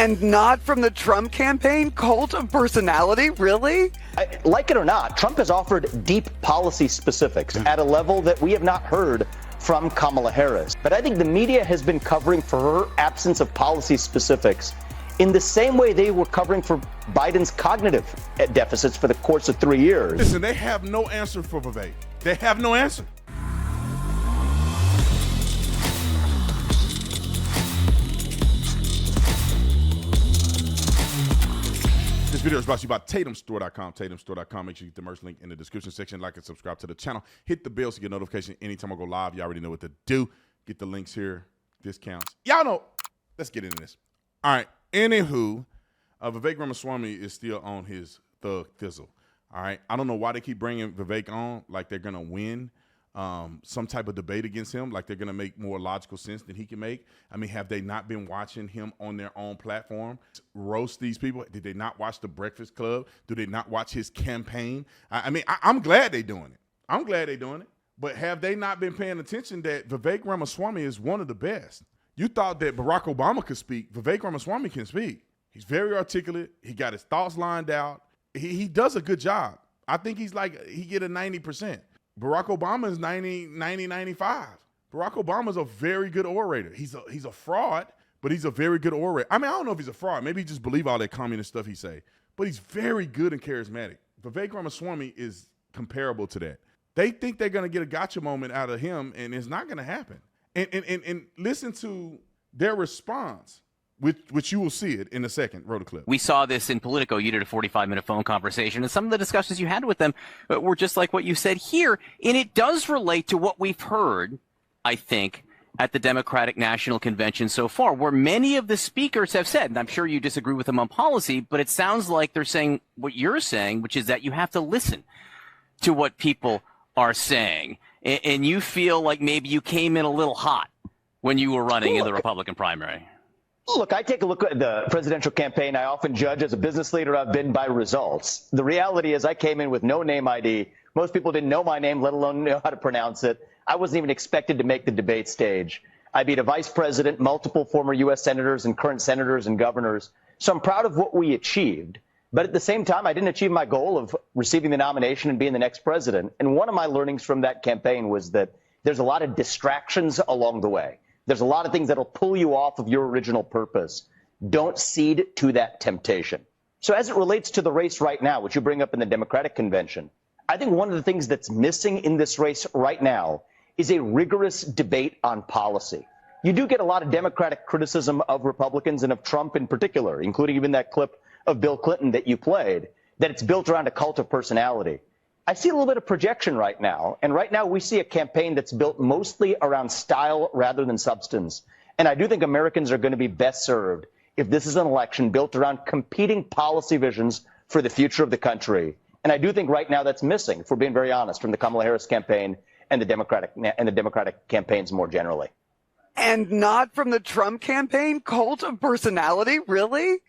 And not from the Trump campaign? Cult of personality? Really? Like it or not, Trump has offered deep policy specifics at a level that we have not heard from Kamala Harris. But I think the media has been covering for her absence of policy specifics in the same way they were covering for Biden's cognitive deficits for the course of 3 years. Listen, they have no answer for Vivek. They have no answer. This video is brought to you by TatumStore.com. TatumStore.com. Make sure you get the merch link in the description section. Like and subscribe to the channel. Hit the bell so you get notification anytime I go live. You already know what to do. Get the links here, discounts. Y'all know. Let's get into this. All right. Anywho, Vivek Ramaswamy is still on his thug thizzle. All right. I don't know why they keep bringing Vivek on like they're going to win some type of debate against him, like they're going to make more logical sense than he can make. I mean, have they not been watching him on their own platform roast these people? Did they not watch The Breakfast Club? Do they not watch his campaign? I'm glad they're doing it. I'm glad they're doing it. But have they not been paying attention that Vivek Ramaswamy is one of the best? You thought that Barack Obama could speak. Vivek Ramaswamy can speak. He's very articulate. He got his thoughts lined out. He does a good job. I think he get a 90%. Barack Obama is 95. Barack Obama is a very good orator. He's a fraud, but he's a very good orator. I mean, I don't know if he's a fraud. Maybe he just believe all that communist stuff he say. But he's very good and charismatic. Vivek Ramaswamy is comparable to that. They think they're going to get a gotcha moment out of him, and it's not going to happen. And listen to their response, which you will see it in a second. Roll the clip. We saw this in Politico. You did a 45-minute phone conversation, and some of the discussions you had with them were just like what you said here. And it does relate to what we've heard, I think, at the Democratic National Convention so far, where many of the speakers have said, and I'm sure you disagree with them on policy, but it sounds like they're saying what you're saying, which is that you have to listen to what people are saying. And you feel like maybe you came in a little hot when you were running in the Republican primary. Look, I take a look at the presidential campaign. I often judge as a business leader I've been by results. The reality is I came in with no name ID. Most people didn't know my name, let alone know how to pronounce it. I wasn't even expected to make the debate stage. I beat a vice president, multiple former U.S. senators and current senators and governors. So I'm proud of what we achieved. But at the same time, I didn't achieve my goal of receiving the nomination and being the next president. And one of my learnings from that campaign was that there's a lot of distractions along the way. There's a lot of things that'll pull you off of your original purpose. Don't cede to that temptation. So as it relates to the race right now, which you bring up in the Democratic convention, I think one of the things that's missing in this race right now is a rigorous debate on policy. You do get a lot of Democratic criticism of Republicans and of Trump in particular, including even that clip of Bill Clinton that you played, that it's built around a cult of personality. I see a little bit of projection right now, and right now we see a campaign that's built mostly around style rather than substance. And I do think Americans are going to be best served if this is an election built around competing policy visions for the future of the country. And I do think right now that's missing, if we're being very honest, from the Kamala Harris campaign and the Democratic campaigns more generally. And not from the Trump campaign? Cult of personality? Really?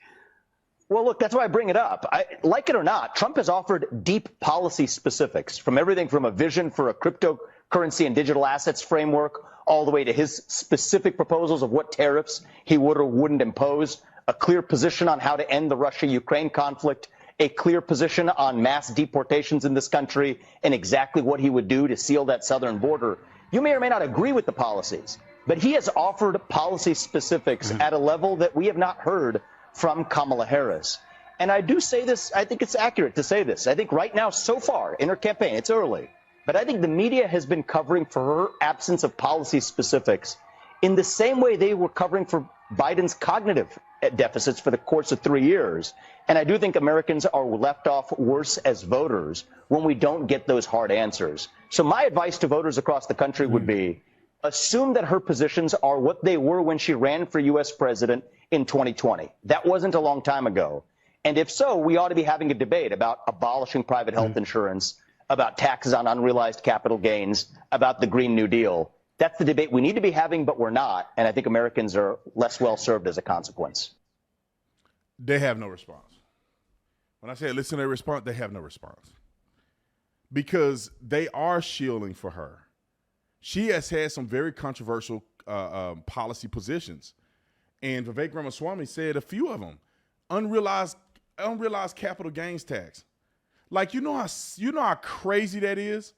Well, look, that's why I bring it up. Like it or not, Trump has offered deep policy specifics, from everything from a vision for a cryptocurrency and digital assets framework all the way to his specific proposals of what tariffs he would or wouldn't impose, a clear position on how to end the Russia-Ukraine conflict, a clear position on mass deportations in this country, and exactly what he would do to seal that southern border. You may or may not agree with the policies, but he has offered policy specifics at a level that we have not heard from Kamala Harris. And I do say this, I think it's accurate to say this. I think right now, so far in her campaign, it's early, but I think the media has been covering for her absence of policy specifics in the same way they were covering for Biden's cognitive deficits for the course of 3 years. And I do think Americans are left off worse as voters when we don't get those hard answers. So my advice to voters across the country would be, assume that her positions are what they were when she ran for U.S. president in 2020. That wasn't a long time ago. And if so, we ought to be having a debate about abolishing private health insurance, about taxes on unrealized capital gains, about the Green New Deal. That's the debate we need to be having, but we're not. And I think Americans are less well served as a consequence. They have no response. When I say listen to their response, they have no response. Because they are shielding for her. She has had some very controversial policy positions. And Vivek Ramaswamy said a few of them. Unrealized capital gains tax. Like, you know how crazy that is?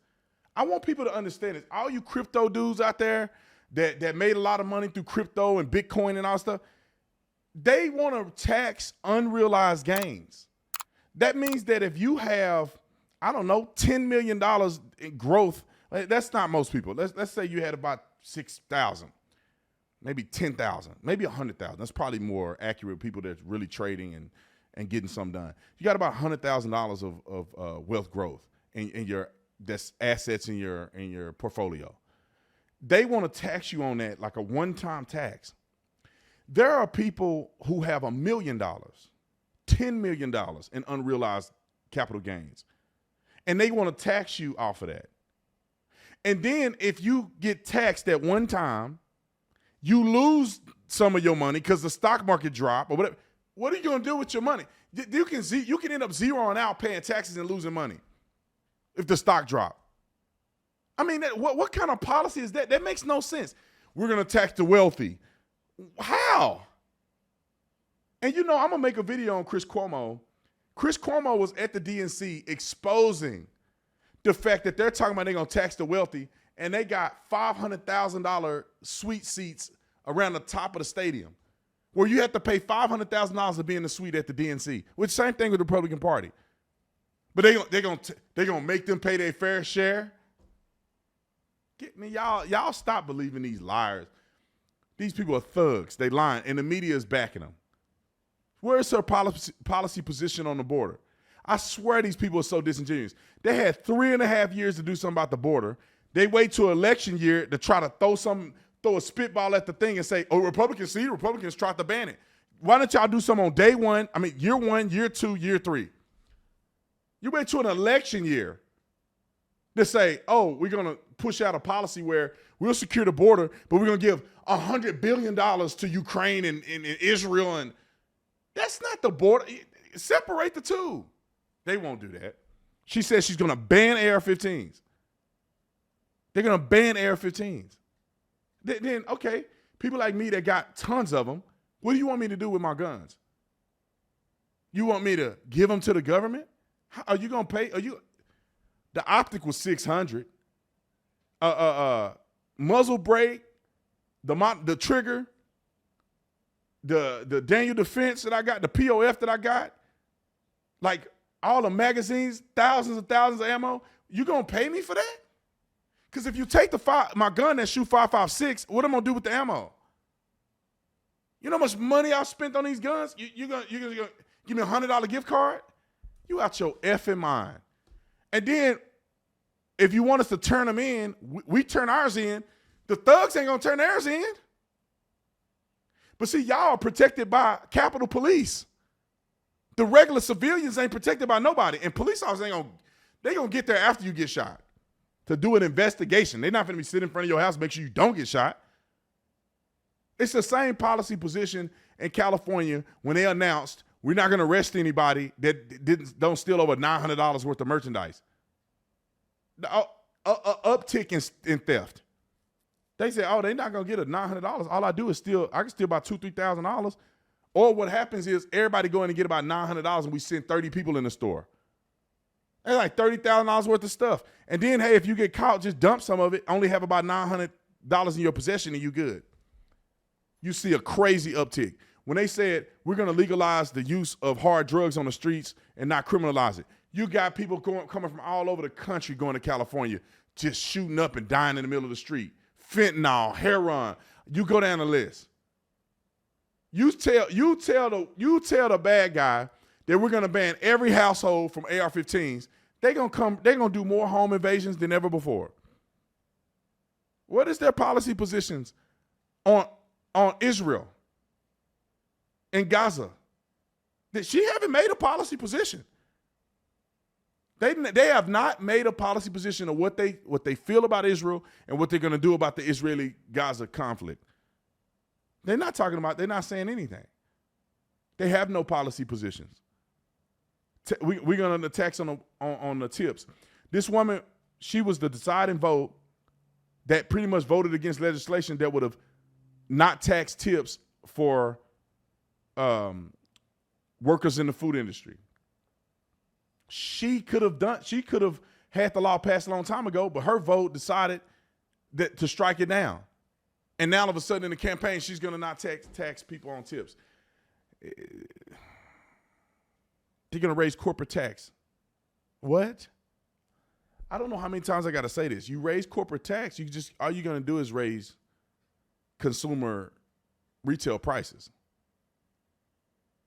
I want people to understand this. All you crypto dudes out there that made a lot of money through crypto and Bitcoin and all stuff, they want to tax unrealized gains. That means that if you have, I don't know, $10 million in growth, that's not most people. Let's say you had about 6,000, maybe 10,000, maybe 100,000. That's probably more accurate people that's really trading and getting something done. You got about $100,000 of wealth growth in your that's assets in your portfolio. They want to tax you on that like a one-time tax. There are people who have $1 million, $10 million in unrealized capital gains, and they want to tax you off of that. And then if you get taxed at one time, you lose some of your money because the stock market dropped or whatever. What are you going to do with your money? You can end up zeroing out paying taxes and losing money if the stock drop. I mean, what kind of policy is that? That makes no sense. We're going to tax the wealthy. How? And I'm going to make a video on Chris Cuomo. Chris Cuomo was at the DNC exposing the fact that they're talking about they're going to tax the wealthy, and they got $500,000 suite seats around the top of the stadium where you have to pay $500,000 to be in the suite at the DNC, which same thing with the Republican Party. But they're gonna make them pay their fair share. Get me, y'all stop believing these liars. These people are thugs. They lying, and the media is backing them. Where's her policy position on the border? I swear these people are so disingenuous. They had 3.5 years to do something about the border. They wait till election year to try to throw a spitball at the thing and say, "Oh, Republicans tried to ban it." Why don't y'all do something on day one? I mean, year 1, year 2, year 3. You wait to an election year to say, "Oh, we're going to push out a policy where we'll secure the border, but we're going to give $100 billion to Ukraine and Israel." And that's not the border. Separate the two. They won't do that. She says she's going to ban AR-15s. They're going to ban AR-15s. Then, okay, people like me that got tons of them, what do you want me to do with my guns? You want me to give them to the government? How, are you going to pay? The optic was $600. Muzzle brake, the trigger, the Daniel Defense that I got, the POF that I got, like all the magazines, thousands and thousands of ammo. You going to pay me for that? Because if you take my gun that shoot 5.56, what am I going to do with the ammo? You know how much money I spent on these guns? You're gonna give me a $100 gift card? You out your effing mind. And then if you want us to turn them in, we turn ours in. The thugs ain't going to turn theirs in. But see, y'all are protected by Capitol Police. The regular civilians ain't protected by nobody. And police officers they going to get there after you get shot to do an investigation. They're not going to be sitting in front of your house to make sure you don't get shot. It's the same policy position in California when they announced we're not going to arrest anybody that don't steal over $900 worth of merchandise. The uptick in theft. They say, oh, they're not going to get a $900. All I do is I can steal about $2,000, $3,000. Or what happens is everybody go in and get about $900 and we send 30 people in the store. That's like $30,000 worth of stuff. And then, hey, if you get caught, just dump some of it. Only have about $900 in your possession and you good. You see a crazy uptick. When they said we're going to legalize the use of hard drugs on the streets and not criminalize it, you got people coming from all over the country going to California, just shooting up and dying in the middle of the street. Fentanyl, heroin. You go down the list. You tell the bad guy that we're going to ban every household from AR-15s. They're going to do more home invasions than ever before. What is their policy positions on Israel and Gaza? She haven't made a policy position. They have not made a policy position of what they feel about Israel and what they're going to do about the Israeli-Gaza conflict. They're not saying anything. They have no policy positions. We're going to text on the tips. This woman, she was the deciding vote that pretty much voted against legislation that would have not taxed tips for workers in the food industry. She could have had the law passed a long time ago, but her vote decided to strike it down. And now all of a sudden in the campaign, she's going to not tax people on tips. They're going to raise corporate tax. What? I don't know how many times I got to say this. You raise corporate tax, all you're going to do is raise consumer retail prices.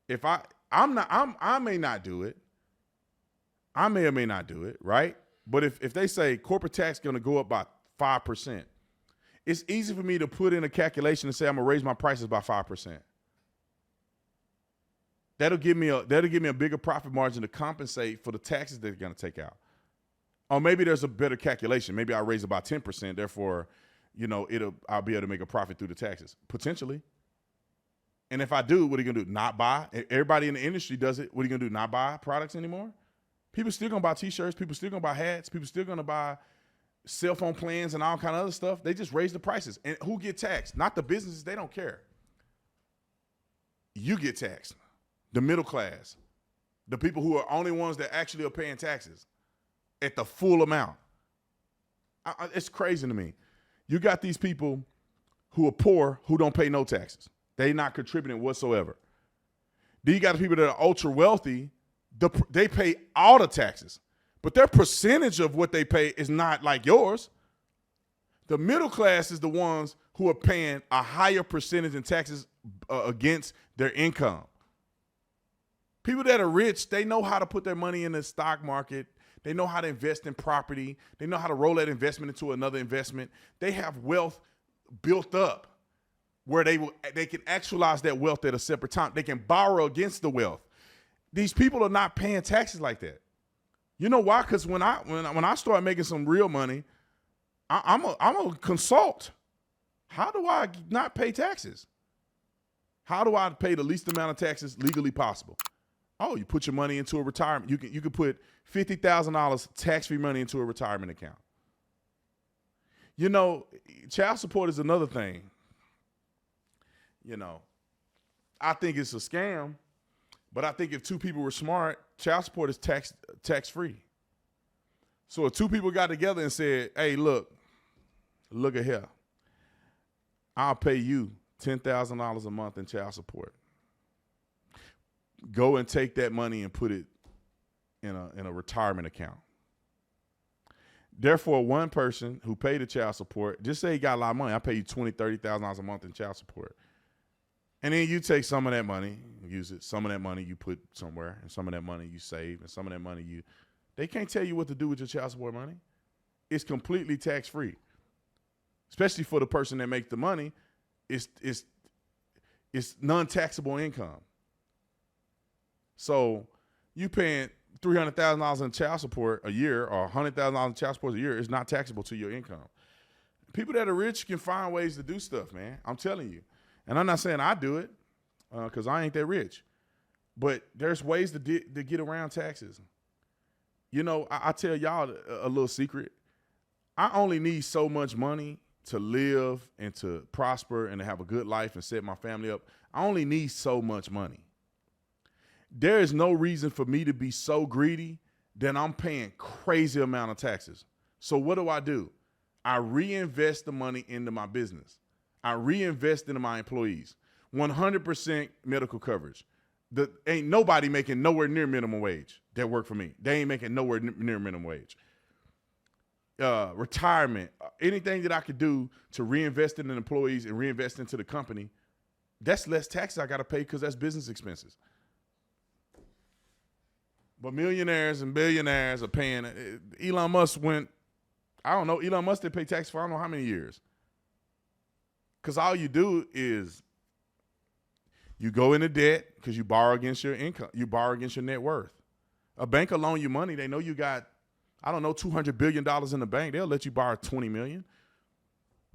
If I may not do it. I may or may not do it, right? But if they say corporate tax is going to go up by 5%, it's easy for me to put in a calculation and say I'm going to raise my prices by 5%. That'll give me a bigger profit margin to compensate for the taxes they're going to take out. Or maybe there's a better calculation. Maybe I raise it by 10%. Therefore, I'll be able to make a profit through the taxes potentially. And if I do, what are you going to do? Not buy? Everybody in the industry does it. What are you going to do? Not buy products anymore? People still going to buy T-shirts. People still going to buy hats. People still going to buy cell phone plans and all kind of other stuff. They just raise the prices. And who get taxed? Not the businesses. They don't care. You get taxed. The middle class. The people who are only ones that actually are paying taxes at the full amount. It's crazy to me. You got these people who are poor who don't pay no taxes. They're not contributing whatsoever. Then you got the people that are ultra wealthy. They pay all the taxes, but their percentage of what they pay is not like yours. The middle class is the ones who are paying a higher percentage in taxes against their income. People that are rich, they know how to put their money in the stock market. They know how to invest in property. They know how to roll that investment into another investment. They have wealth built up where they can actualize that wealth at a separate time. They can borrow against the wealth. These people are not paying taxes like that. You know why? Because when I start making some real money, I'm a consult. How do I not pay taxes? How do I pay the least amount of taxes legally possible? Oh, you put your money into a retirement. You can put $50,000 tax-free money into a retirement account. Child support is another thing. I think it's a scam, but I think if two people were smart, child support is tax-free. So if two people got together and said, hey, look at here. I'll pay you $10,000 a month in child support. Go and take that money and put it in a retirement account. Therefore, one person who paid the child support, just say he got a lot of money, I pay you $20,000, $30,000 a month in child support. And then you take some of that money, use it. Some of that money you put somewhere, and some of that money you save, and some of that money they can't tell you what to do with your child support money. It's completely tax-free. Especially for the person that makes the money, it's non-taxable income. So you paying $300,000 in child support a year or $100,000 in child support a year is not taxable to your income. People that are rich can find ways to do stuff, man. I'm telling you. And I'm not saying I do it because I ain't that rich. But there's ways to get around taxes. I tell y'all a little secret. I only need so much money to live and to prosper and to have a good life and set my family up. I only need so much money. There is no reason for me to be so greedy that I'm paying crazy amount of taxes. So what do? I reinvest the money into my business. I reinvest into my employees. 100% medical coverage. Ain't nobody making nowhere near minimum wage that work for me. They ain't making nowhere near minimum wage. Retirement, anything that I could do to reinvest in the employees and reinvest into the company, that's less taxes I got to pay because that's business expenses. But millionaires and billionaires are paying. Elon Musk Elon Musk did pay tax for I don't know how many years. Because all you do is you go into debt because you borrow against your income. You borrow against your net worth. A bank will loan you money. They know you got, $200 billion in the bank. They'll let you borrow $20 million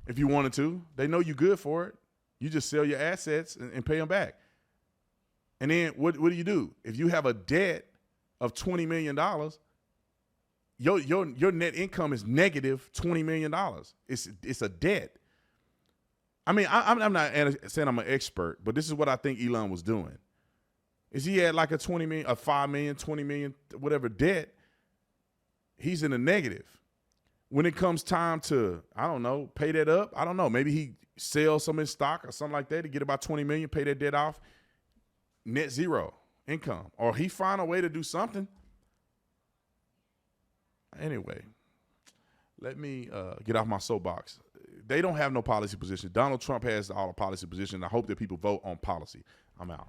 if you wanted to. They know you're good for it. You just sell your assets and pay them back. And then what do? If you have a debt of $20 million, your net income is negative $20 million. It's a debt. I mean, I'm not saying I'm an expert, but this is what I think Elon was doing. Is he had like a 20 million, a 5 million, 20 million, whatever debt, he's in the negative. When it comes time to, I don't know, pay that up, I don't know, maybe he sells some of his stock or something like that to get about 20 million, pay that debt off, net zero income. Or he find a way to do something. Anyway, let me get off my soapbox. They don't have no policy position. Donald Trump has all the policy position. I hope that people vote on policy. I'm out.